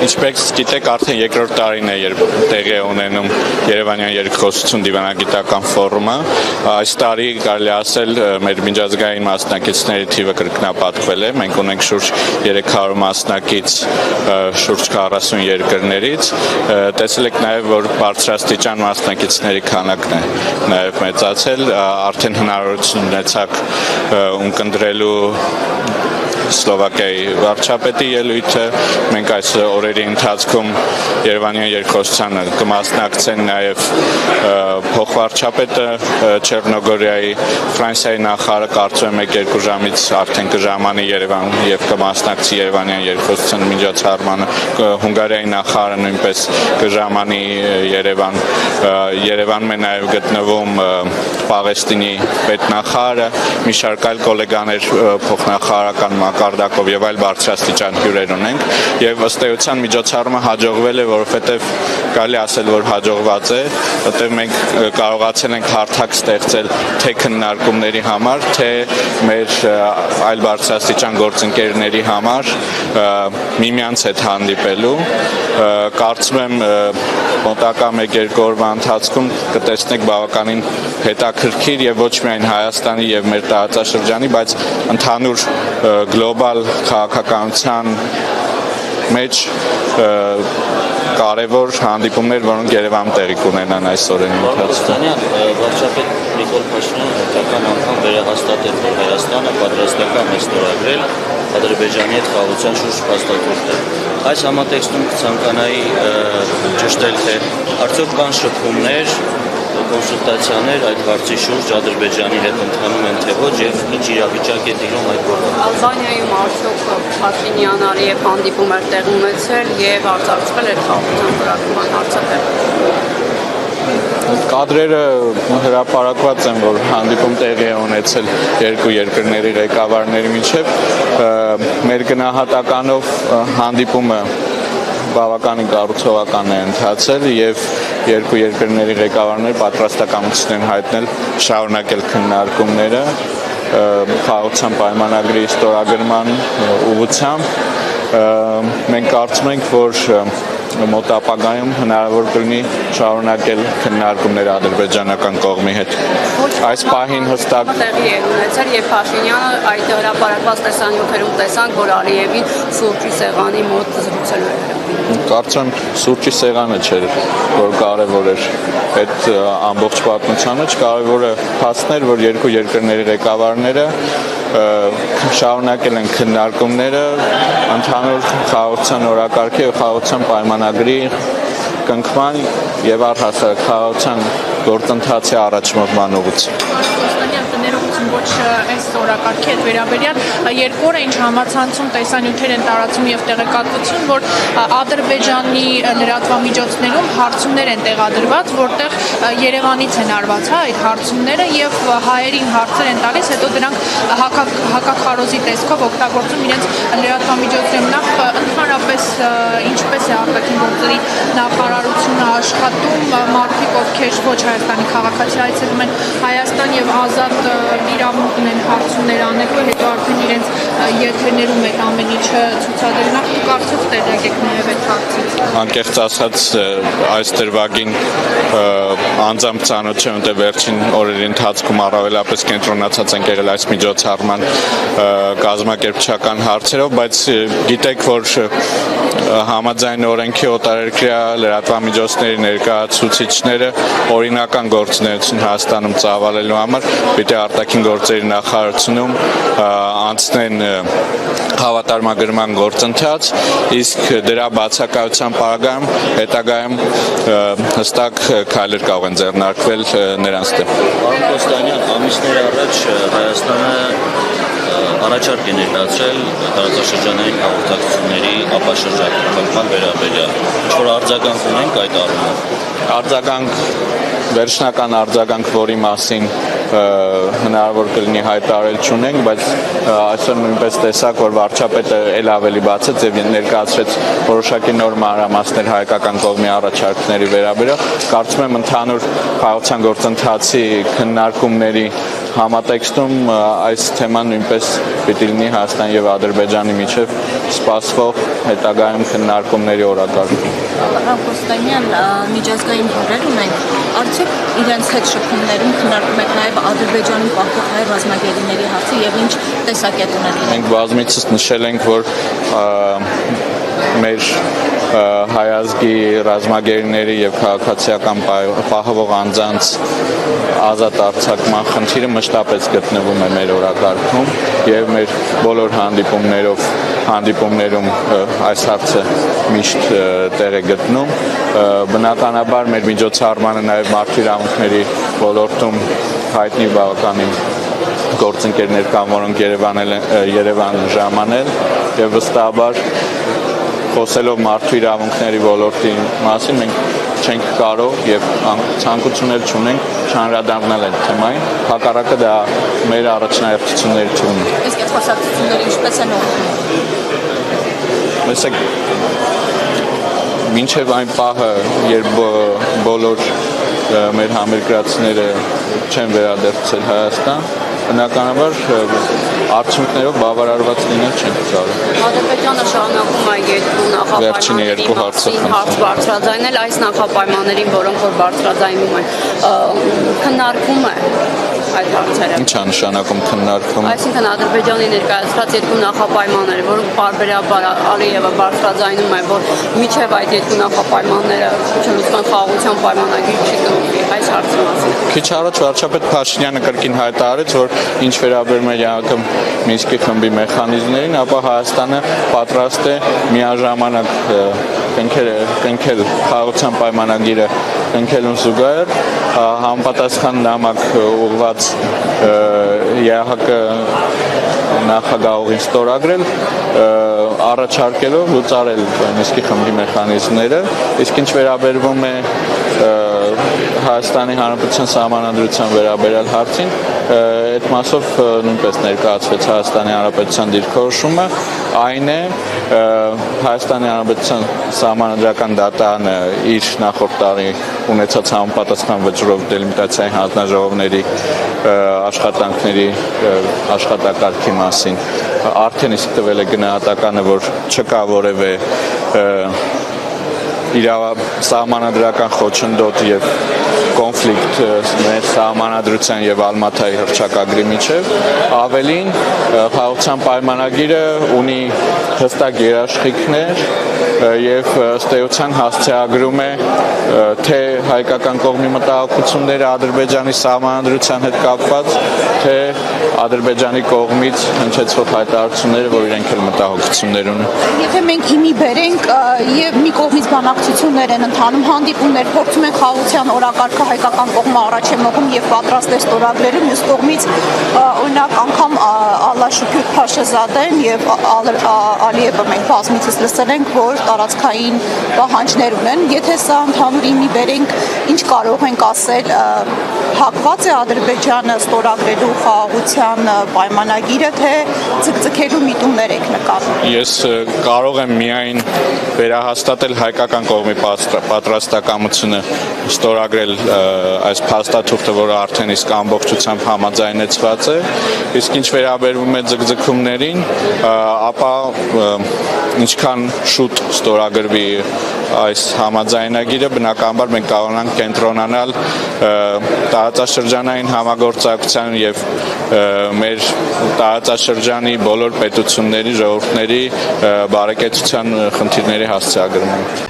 Ինչպես գիտեք, արդեն երկրորդ տարին է, երբ տեղի է ունենում Երևանյան երկխոսություն դիվանագիտական ֆորումը։ Այս տարի կարելի ասել մեր միջազգային մասնակիցների թիվը կրկնապատկվել է։ Մենք ունենք շուրջ 300 մասնակից շուրջ 40 երկրներից։ Տեսել եք նաև, որ բարձրաստիճան մասնակիցների քանակն է նաև մեծացել, արդեն հնարավորություն ունեցաք ունկնդրելու Սլովակիայի վարչապետի ելույթը, մենք այս օրերի ընթացքում Երևանյան երկխոսությանը կմասնակցեն նաև փոխվարչապետը Չեռնոգորիայի, Ֆրանսիայի նախարարը կարծում եմ 1-2 ժամից արդեն կժամանի Երևան եւ կմասնակցի Երևանյան երկխոսության միջոցառմանը, Հունգարիայի նախարարը նույնպես կժամանի Երևան, Երևանում է նաև գտնվում Պաղեստինի պետնախարարը, մի շարք այլ գոլեգաներ փոխնախարարական մակարդակով եւ այլ բարձրաստիճան հյուրեր ունենք եւ ըստ էության միջոցառումը հաջողվել է, որովհետեւ կարելի ասել, որ հաջողված է, որտեղ մենք կարողացել ենք հարթակ ստեղծել թե քննարկումների համար, թե մեր այլ բարձրաստիճան գործընկերների համար միմյանց հետ հանդիպելու։ Կարծում եմ մոտակա 1-2 օրվա ընթացքում կտեսնեք բավականին հետաքրքիր եւ ոչ միայն Հայաստանի եւ մեր տարածաշրջանի, բայց ընդհանուր գլոբալ քաղաքականության մեջ կարևոր հանդիպումներ, որոնք Երևանում տեղի կունենան այս օրերի ընթացքում։ Վարչապետ Նիկոլ Փաշինյանը հերթական անգամ վերահաստատել, որ Հայաստանը պատրաստական է ստորագրել Ադրբեջանի հետ խաղաղության շուրջ փաստաթուղթը։ Այս համատեքստում կցանկանայի ճշտել, թե արդյոք կան շփումներ, կոնսուլտացիաներ այդ հարցի շուրջ Ադրբեջանի հետ ընթանում են թե ոչ եւ ինչ իրավիճակ է տիրում այդ գործում։ Ալբանիայում արդյոք Փաշինյանը Ալիև հանդիպում էր տեղ ունեցել եւ արձակցվել էր խաղաղության կարգման հարցը։ Կադրերը հրապարակված են, որ հանդիպում տեղի է ունեցել երկու երկրների ղեկավարների միջև։ Մեր գնահատականով հանդիպումը բավականին կառուցողական է ընթացել եւ երկու երկրների ղեկավարները պատրաստակամություն են հայտնել շարունակել քննարկումները խաղաղության պայմանագրի ստորագրման ուղղությամբ։ Մենք կարծում ենք, որ մոտ ապագայում հնարավոր կլինի շարունակել քննարկումները ադրբեջանական կողմի հետ։ Այս պահին հստակ տեղի է ունեցել եւ Փաշինյանը այդ հրապարակված տեսանյութերում տեսանք, որ Ալիևին սուրճի սեղանի մոտ զրուցելու է։ Կարծում եմ սուրճի սեղանը չէր, որ կարևոր էր այդ ամբողջ պատմությանը, կարևորը փաստն էր, որ երկու երկրների ղեկավարները շարունակել են քննարկումները ընդհանուր խաղաղության օրակարգի եւ խաղաղության պայմանագրի կնքման եւ առհասարակ խաղաղության գործընթացի առաջնորդման ուղղությամբ։ Ոչ այս օրակարգի հետ վերաբերյալ երկու օր է ինչ համացանցում տեսանյութեր են տարածում եւ տեղեկատվություն, որ Ադրբեջանի լրատվամիջոցներում հարցումներ են տեղադրված, որտեղ Երևանից են արված այդ հարցումները եւ հայերին հարցեր են տալիս, հետո դրանք հակախարոզի տեսքով օգտագործում իրենց լրատվամիջոցներում։ Նախ ընդհանրապես ինչպես է արտաքին գործերի նախարարությունը աշխատում, մարդիկ ովքեր ոչ Հայաստանի քաղաքացի այցելում են Հայաստան եւ ազատ իրավունք ունեն հարցումներ անելու, հետո արդեն իրենց եթերներում այդ ամեն ինչը ցուցադրել։ Նախ դուք արդյոք տեղյակ եք նաև այդ հարցից։ Անկեղծ ասած այս դրվագին անձամբ ծանոթ չեմ, թե վերջին օրերի ընթացքում առավելապես կենտրոնացած ենք եղել այս միջոցառման կազմակերպչական հարցերով, բայց գիտեք, որ համաձայն օրենքի օտարերկրյա լրատվամիջոցների ներկայացուցիչները օրինական գործունեություն Հայաստանում ծավալելու համար պիտի արտաքին գործերի նախարարությունում անցնեն հավատարմագրման գործընթաց, իսկ դրա բացակայության պարագայում հետագայում հստակ քայլեր կարող են ձեռնարկվել նրանց դեմ։ Պարոն Կոստանյան, ամիսներ առաջ Հայաստանը առաջարկ է ներկայացրել տարածաշրջանային հաղորդակցությունների ապաշրջակայության վերաբերյալ։ Ինչ-որ արձագանք ունենք այդ առումով։ Արձագանք, վերջնական արձագանք, որի մասին հնարավոր կլինի հայտարարել չունենք, բայց այսօր նույնպես տեսակ, որ վարչապետը ել ավելի բացեց եւ ներկայացրեց որոշակի նոր մանրամասներ հայկական կողմի առաջարկների վերաբերյալ։ Կարծում եմ ընդհանուր խաղաղության գործընթացի քննարկումների համատեքստում այս թեման նույնպես պիտի լինի Հայաստանի եւ Ադրբեջանի միջև սպասվող հետագայում քննարկումների օրակարգում։ Ռոստամյան միջազգային հյուրեր ունենք, արդյոք իրենց հետ շփումներում քննարկում եք նաև Ադրբեջանում պահվող հայ ռազմագերիների հարցը եւ ինչ տեսակետ ունեք։ Մենք բազմիցս նշել ենք, որ մեր հայազգի ռազմագերիների եւ քաղաքացիական պահվող անձանց ազատ արձակման խնդիրը մշտապես գտնվում է մեր օրակարգում եւ մեր բոլոր հանդիպումներում այս հարցը միշտ տեղ է գտնում։ Բնականաբար մեր միջոցառմանը նաեւ մարդու իրավունքների ոլորտում հայտնի բավականին գործընկերներ կան, որոնք Երևան ժամանել եւ վստահաբար խոսելով մարդու իրավունքների ոլորտի մասին մենք չենք կարող եւ ցանկություններ չունենք չանդրադառնալ այդ թեմային, հակառակը դա մեր առաջնահերթություններից է։ Իսկ այդ խոսակցությունները ինչպես են օրվում։ Տեսեք, մինչև այն պահը, երբ բոլոր մեր համերկրացիները չեն վերադարձել Հայաստան, բնականաբար արդյունքներով բավարարված լինել չենք կարող։ Ադրբեջանը շարունակում է երկու նախապայմանների հարց բարձրաձայնել այս նախապայմաններին, որոնք որ բարձրաձայնում են, քննարկում է այդ հարցերը։ Ինչ է նշանակում քննարկում։ Այսինքն Ադրբեջանի ներկայացրած երկու նախապայմանները, որոնք պարբերաբար Ալիևը բարձրաձայնում է, որ միջև այդ երկու նախապայմանները չլուծման խաղաղության պայմանագիր չի կնքվի, այս հարցի մասին։ Քիչ առաջ վարչապետ Փաշինյանը կրկին հայտարարեց, որ ինչ վերաբերում է ԵԱՀԿ Մինսկի խմբի մեխանիզմներին, ապա Հայաստանը պատրաստ է միաժամանակ կնքել խաղաղության պայմանագիրը կնքելուն զուգահեռ համապատասխան նամակ ուղղված ԵԱՀԿ նախագահողին ստորագրել առաջարկելով լուծարել Մինսկի խմբի մեխանիզմները, իսկ ինչ վերաբերվում է Հայաստանի Հանրապետության Սահմանադրության վերաբերյալ հարցին, այդ մասով նույնպես ներկայացվեց Հայաստանի Հանրապետության դիրքորոշումը, այն է Հայաստանի Հանրապետության Սահմանադրական դատարանը իր նախորդ տարի ունեցած համապատասխան վճռով դելիմիտացիայի հանձնաժողովների աշխատանքների աշխատակարգի մասին արդեն իսկ տվել է գնահատականը, որ չկա որևէ սահմանադրական խոչընդոտ եւ կոնֆլիկտ մեր սահմանադրության եւ Ալմաթայի հռչակագրի միջև, ավելին խաղաղության պայմանագիրը ունի հստակ երաշխիքներ եւ ըստ էության հասցեագրում է թե հայկական կողմի մտահոգությունները Ադրբեջանի սահմանադրության հետ կապված, թե Ադրբեջանի կողմից հնչեցող հայտարարությունները, որ իրենք էլ մտահոգություններ ունեն։ Եթե մենք հիմի բերենք եւ մի կողմից բանակցություններ են ընթանում, հանդիպումներ, փորձում են խաղաղության օրակարգը հայկական կողմը առաջ է մղում եւ պատրաստ է ստորագրելու, մյուս կողմից օրինակ անգամ Ալլաշուքյուր Փաշազադեն եւ Ալիևը մենք բազմիցս լսել ենք, որ տարածքային պահանջներ ունեն։ Եթե սա ընդհանուր իմի բերենք, ինչ կարող ենք ասել, հակված է Ադրբեջանը ստորագրելու խաղաղության պայմանագիրը, թե ձգձգելու միտումներ եք նկատում։ Ես կարող եմ միայն վերահաստատել հայկական կողմի պատրաստակամությունը ստորագրել այս փաստաթուղթը, որը արդեն իսկ ամբողջությամբ համաձայնեցված է, իսկ ինչ վերաբերվում է ձգձգումներին, ապա ինչքան շուտ ստորագրվի այս համաձայնագիրը, բնականաբար մենք կարողանանք կենտրոնանալ տարածաշրջանային համագործակցության եւ մեր տարածաշրջանի բոլոր պետությունների, ժողովուրդների բարեկեցության խնդիրների հասցեագրման։